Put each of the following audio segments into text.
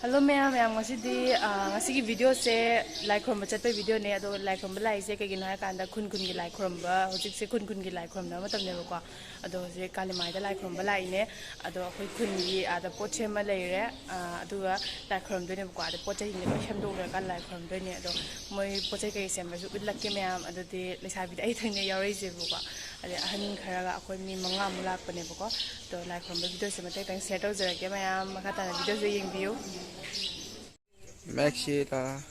Hello ma'am, ngasi video se like from chat pe video ne ado like from lai se ke gina kanda kun kun gi like from ba hojik se kun kun gi like from na matam ne ko ado se kalimai da like from ba lai ne ado khoi kun gi ada poche ma lai re adu ga like from de ne ko ada poche hin ne shem do ga ka like from de ne ado moi poche ke sem ba su bit lak ke ma'am ado de le sa bi dai thang ne yaw rai se bu ko ade ahan khara ga khoi mi manga mu lak pa ne bu ko to like from video se ma tai tang share to jara ke ma'am ma ka ta video se yeng biu Maxi ta.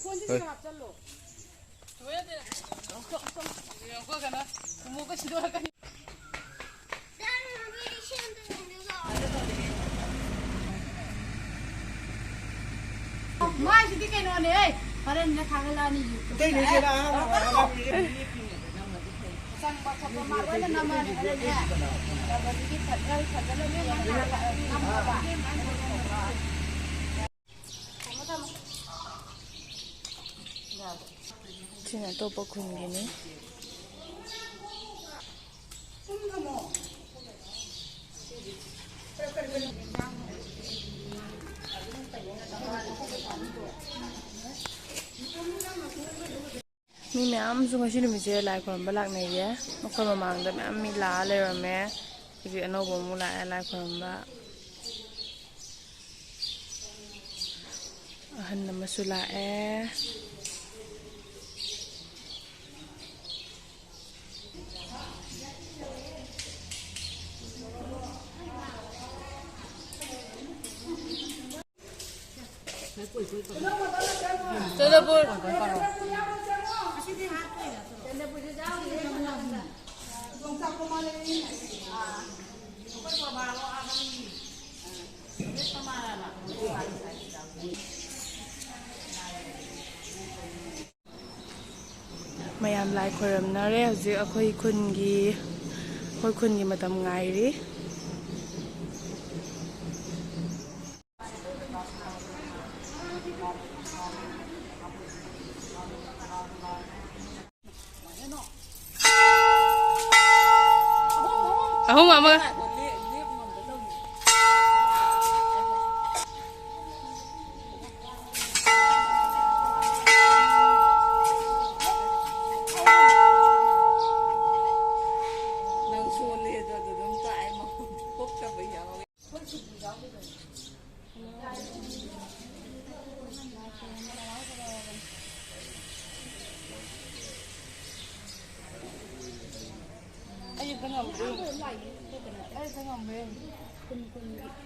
Mai sih kayak none, pada nak kangen ni. Ini je lah. Sang baca pemaruan nama ada ni. Kalau kita kalau ni nama apa? Sini to pa kun gini. Mi ma'am su ngasi ni je lai kon balak ne ye. Ko ma mang da ma'am mi la le ra me. Ki ano bo mu la lai kon ba. Ahan na masula Telepon. Mayam lai khoram na re hojik akhoi khun gi matam ngai ri ahong mama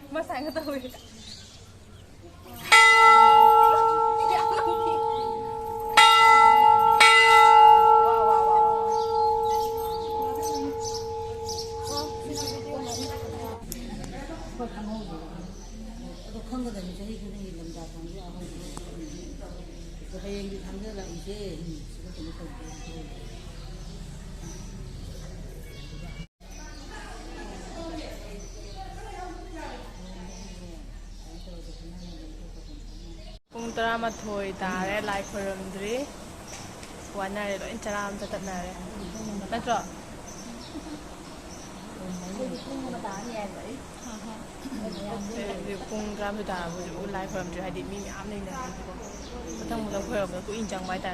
Mas saya tahu ya. Pung tara mathoi tare lai khoramdri wanare lo incharam tatanare natro pung tara mathoi bu lai khoramdri hadi mi am nei na mathang mudang khoram ku inchang bai ta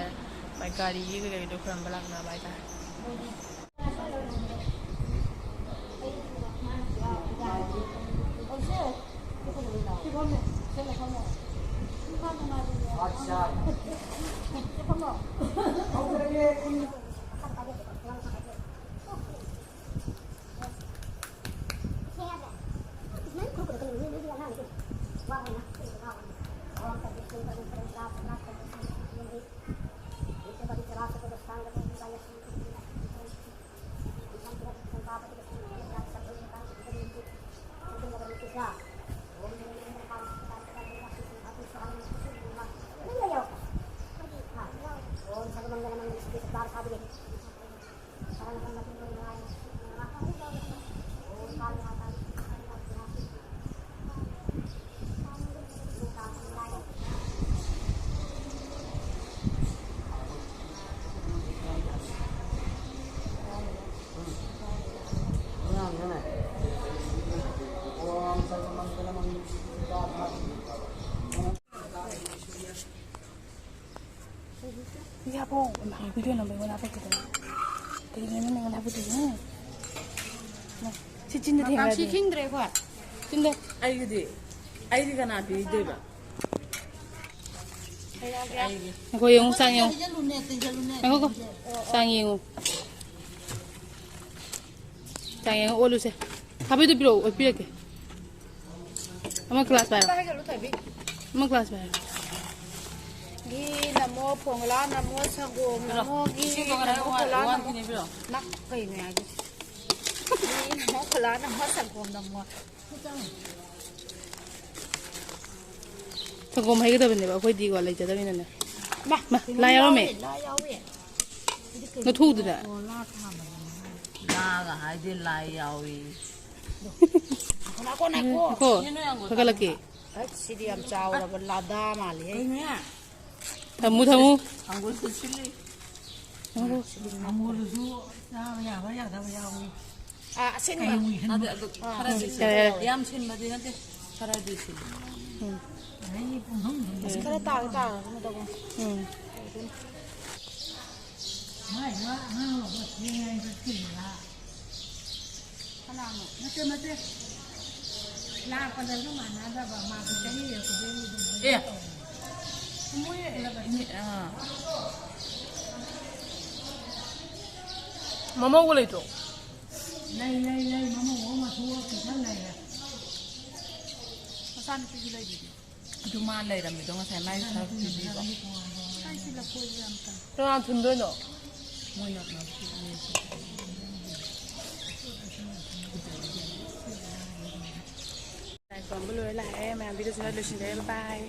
bai gari yi ge do khoram balak na bai ta ꯁꯤ ꯍꯥꯞꯄꯣ video number ꯑꯩꯉꯣꯟꯗ ꯍꯥꯞꯄꯛꯀꯗꯕ ꯀꯩꯒꯤꯅꯣ ꯅꯪ ꯑꯩꯉꯣꯟꯗ ꯍꯥꯞꯄꯛꯇꯣꯏꯁꯦ ꯁꯤ ꯆꯤꯟꯗ ꯊꯦꯡꯉꯗꯤ ꯀꯥꯡꯁꯤ ꯈꯤꯡꯗ꯭ꯔꯦ ꯑꯩꯈꯣꯏ ꯆꯤꯟꯗ ꯑꯩꯗꯤ ꯀꯅꯥ ꯄꯤꯗꯣꯏꯕ ꯑꯩꯈꯣꯏ ꯌꯦꯡꯉꯨ ꯆꯥꯡ ꯌꯦꯡꯉꯨ ꯉꯥꯏꯈꯣꯀꯣ ꯆꯥꯡ ꯌꯦꯡꯉꯨ ꯆꯥꯡ ꯌꯦꯡꯉꯨ ꯑꯣꯜꯂꯨꯁꯦ ꯊꯥꯕꯤꯗꯨ ꯄꯤꯔꯛꯑꯣ ꯑꯣꯠꯄꯤꯔꯛꯀꯦ ꯑꯃ ꯒ꯭ꯂꯥꯁ ꯄꯥꯏꯔꯣ ꯑꯃ glass ꯄꯥꯏꯔꯣ ghee namo phongla namo sagom namo ghee namo khola namo nak kai me agi ghee namo khola namo sagom namo ꯁꯪꯒꯣꯝ ꯍꯩꯒꯗꯕꯅꯦꯕ ꯑꯩꯈꯣꯏꯗꯤꯀꯣ ꯂꯩꯖꯗꯕꯅꯤꯅꯅꯦ ꯂꯥ ꯌꯥꯎꯔꯝꯃꯦ ꯅꯊꯨꯗꯨꯗ ꯂꯥꯒ ꯍꯥꯏꯗꯤ ꯂꯥꯏ ꯌꯥꯎꯏ ꯀꯣ ꯐꯒꯠꯂꯛꯀꯦ sidi am chawra lada mali ꯊꯝꯃꯨ ꯊꯝꯃꯨ ꯑꯪꯒꯨꯔꯁꯨ ꯁꯤꯜꯂꯤ ꯑꯪꯒꯨꯔꯁꯨ ꯆꯥꯕ ꯌꯥꯕ ꯌꯥꯗꯕ ꯌꯥꯎꯏ asinga ꯑꯗꯨ ꯈꯔꯗꯤ ꯌꯥꯝ ꯁꯤꯟꯕꯗꯤ ꯅꯠꯇꯦ ꯈꯔꯗꯤ ꯁꯤꯜꯂꯤ kara ta ta no to ꯃꯃꯧꯒ ꯂꯩꯇ꯭ꯔꯣ ꯂꯩ ꯃꯃꯧ ꯑꯃ ꯊꯣꯛꯑ ꯈꯤꯇꯪ ꯂꯩꯔꯦ ꯃꯆꯥꯅꯨꯄꯤꯁꯨ ꯂꯩꯗꯨꯗꯤ ꯑꯗꯨ ꯃꯥ ꯂꯩꯔꯝꯃꯤꯗꯣ ꯉꯁꯥꯏ ꯃꯥꯏ ꯈꯔ ꯄꯤꯕꯤꯕ ꯀꯅꯥ ꯊꯨꯟꯗꯣꯏꯅꯣ ꯃꯣꯏꯅ ꯂꯥꯏ ꯈꯨꯔꯨꯝꯕ ꯂꯣꯏꯔ ꯂꯥꯛꯑꯦ ꯃꯌꯥꯝ ꯚꯤꯗꯤꯑꯣꯁꯤꯅ ꯂꯣꯏꯁꯤꯟꯖꯔꯦ ꯕꯥꯏ